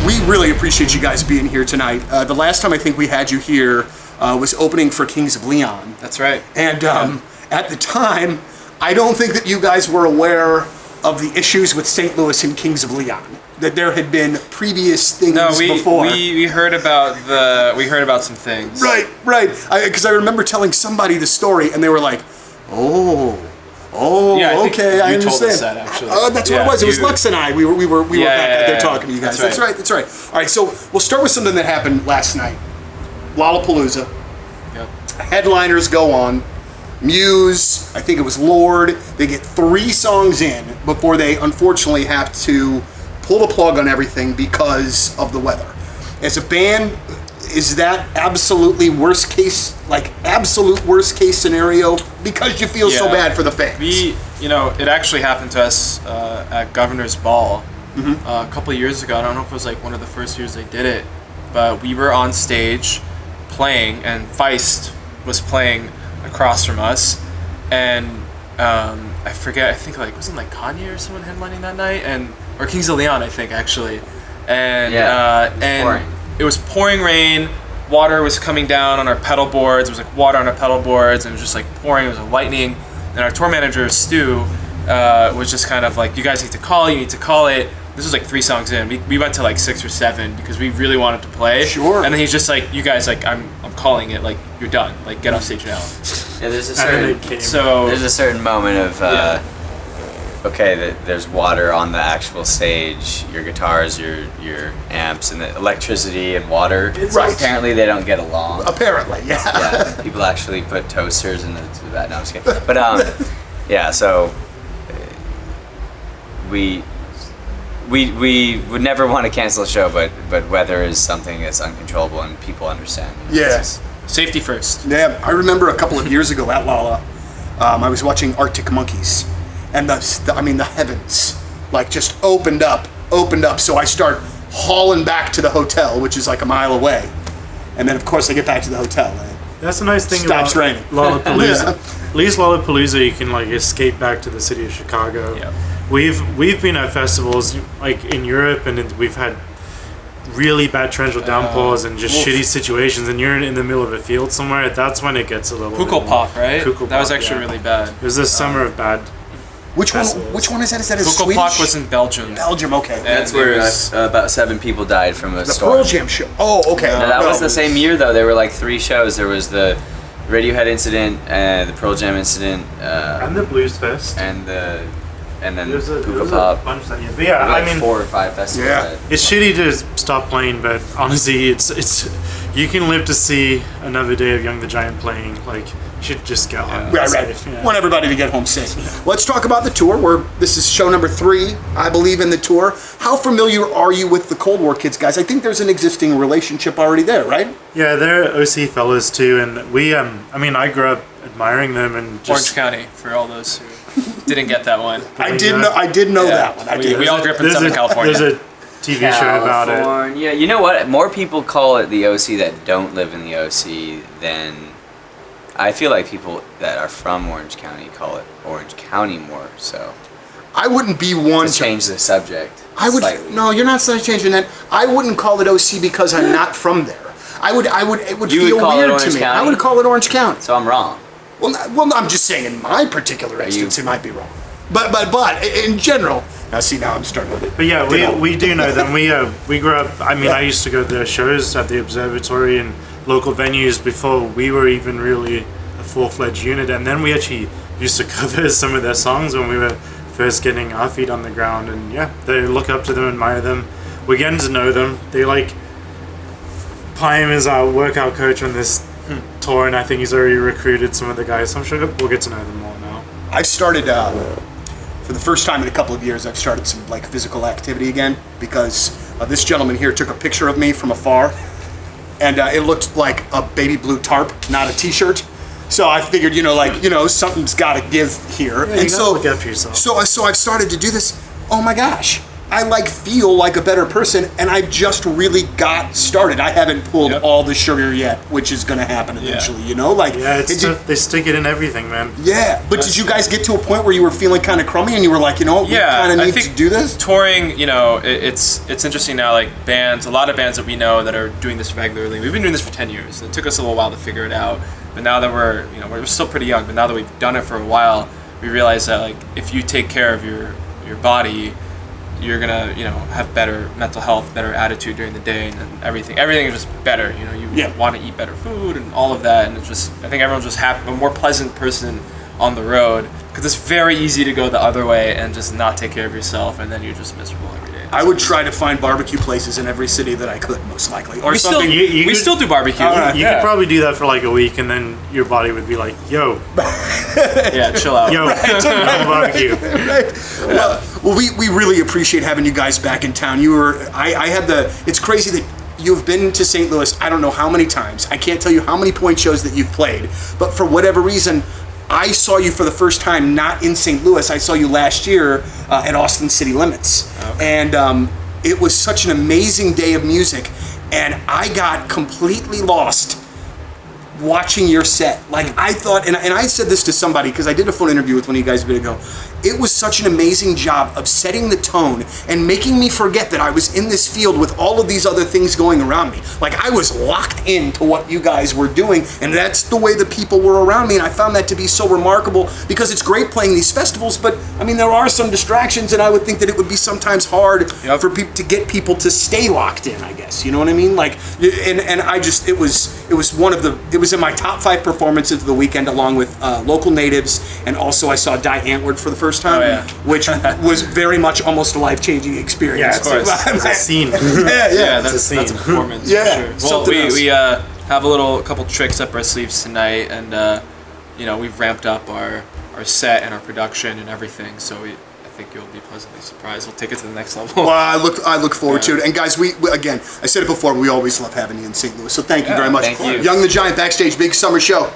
we really appreciate you guys being here tonight. The last time I think we had you here was opening for Kings of Leon. That's right. And at the time, I don't think that you guys were aware of the issues with St. Louis and Kings of Leon. That there had been previous things before. we heard about some things. Right. Because I remember telling somebody the story, and they were like, "Oh, yeah, okay, I understand." Told us that, actually. That's what it was. It was Lux and I. We were back there talking to you guys. That's right. All right, so we'll start with something that happened last night. Lollapalooza. Yep. Headliners go on. Muse, I think it was Lord. They get 3 songs in before they unfortunately have to pull the plug on everything because of the weather. As a band, is that absolute worst case scenario because you feel so bad for the fans? It actually happened to us at Governor's Ball a couple of years ago. I don't know if it was like one of the first years they did it, but we were on stage playing, and Feist was playing across from us, and I forget. I think wasn't Kanye or someone headlining that night, or Kings of Leon, I think actually, and it was pouring rain. Water was coming down on our pedal boards. It was like water on our pedal boards, and it was just like pouring. It was lightning, and our tour manager Stu was just kind of like, "You guys need to call it. You need to call it." This was like 3 songs in. We went to like 6 or 7 because we really wanted to play. Sure. And then he's just like, "You guys, like, I'm calling it. Like, you're done. Like, get off stage now." Yeah, there's a certain moment of there's water on the actual stage, your guitars, your amps, and the electricity and water. Right. Apparently they don't get along. Apparently, yeah. People actually put toasters in the back. No, I'm just kidding. But so we would never want to cancel a show, but weather is something that's uncontrollable and people understand. Yes. Safety first. Yeah, I remember a couple of years ago at Lolla, I was watching Arctic Monkeys, and the heavens just opened up. So I start hauling back to the hotel, which is like a mile away, and then of course I get back to the hotel. That's the nice thing stops about raining. Lollapalooza. At least Lollapalooza, you can escape back to the city of Chicago. Yeah. We've been at festivals in Europe, and we've had really bad torrential downpours and just shitty situations, and you're in the middle of a field somewhere. That's when it gets a little Kukkelpop, right? Kukkelpop, that was actually really bad. It was the summer of bad. Which one is that? Is that a Swedish? Kukkelpop was in Belgium. Belgium, okay. That's where about 7 people died from a the storm. Pearl Jam show. Oh, okay. No, that was the same year though. There were like 3 shows. There was the Radiohead incident, the Pearl Jam incident, and the Blues Fest, and then there's a bunch that year. But yeah, I mean 4 or 5 festivals. Yeah. It's shitty to stop playing, but honestly, it's you can live to see another day of Young the Giant playing. You should just get home. Right. Yeah. Want everybody to get home safe. Let's talk about the tour. This is show number 3, I believe, in the tour. How familiar are you with the Cold War Kids, guys? I think there's an existing relationship already there, right? Yeah, they're OC fellas too, and we. I grew up admiring them and just Orange County for all those who didn't get that one. I did know that one. We all grew up in Southern California. There's a TV show about it. Yeah, you know what? More people call it the OC that don't live in the OC than I feel like people that are from Orange County call it Orange County more. So I wouldn't be one to change the subject. Slightly. No, you're not changing that. I wouldn't call it OC because I'm not from there. It would feel weird to me. I would call it Orange County. So I'm wrong. Well, I'm just saying in my particular instance, it might be wrong. But in general, now I'm starting with it. But yeah, we do know them. We grew up. I used to go to their shows at the observatory and local venues before we were even really a full-fledged unit, and then we actually used to cover some of their songs when we were first getting our feet on the ground. And yeah, they look up to them, admire them. We're getting to know them. They Pym is our workout coach on this tour, and I think he's already recruited some of the guys, so I'm sure we'll get to know them more now. I've started, for the first time in a couple of years, I've started some physical activity again, because this gentleman here took a picture of me from afar, and it looked like a baby blue tarp, not a t-shirt. So I figured, something's got to give here. Yeah, and so look after yourself. So I've started to do this. Oh my gosh, I like feel like a better person, and I've just really got started. I haven't pulled all the sugar yet, which is going to happen eventually. You know, like they stick it in everything, man. Yeah, but did you guys get to a point where you were feeling kind of crummy, and you were like, you know, we kind of need to do this? Touring, you know, it's interesting now. Like bands, a lot of bands that we know that are doing this regularly. We've been doing this for 10 years. It took us a little while to figure it out, but now that we're still pretty young, but now that we've done it for a while, we realize that like if you take care of your body, you're gonna, you know, have better mental health, better attitude during the day, and then everything is just better. You know, you want to eat better food and all of that, and it's just, I think everyone's just happy, a more pleasant person on the road, because it's very easy to go the other way and just not take care of yourself, and then you're just miserable every day. I would try to find barbecue places in every city that I could, most likely, or we something. We still do barbecue. You could probably do that for like a week, and then your body would be like, "Yo, yeah, chill out." Yo, barbecue. Well, we really appreciate having you guys back in town. It's crazy that you've been to St. Louis, I don't know how many times. I can't tell you how many point shows that you've played, but for whatever reason, I saw you for the first time not in St. Louis. I saw you last year at Austin City Limits. Okay. And it was such an amazing day of music, and I got completely lost watching your set. Like, I thought, and I said this to somebody, because I did a phone interview with one of you guys a bit ago, it was such an amazing job of setting the tone and making me forget that I was in this field with all of these other things going around me. Like, I was locked into what you guys were doing, and that's the way the people were around me, and I found that to be so remarkable, because it's great playing these festivals, but I mean, there are some distractions, and I would think that it would be sometimes hard for people to get people to stay locked in, I guess. You know what I mean? Like, and I just, it was in my top 5 performances of the weekend, along with local natives, and also I saw Die Antwoord for the first time, which was very much almost a life-changing experience. Yeah, of course. It's a scene. That's a performance. Yeah. For sure. Well, we have a couple tricks up our sleeves tonight, and you know, we've ramped up our set and our production and everything. So I think you'll be pleasantly surprised. We'll take it to the next level. Well, I look forward to it. And guys, we again, I said it before, we always love having you in St. Louis. So thank you very much. Thank you. Young the Giant, backstage, big summer show.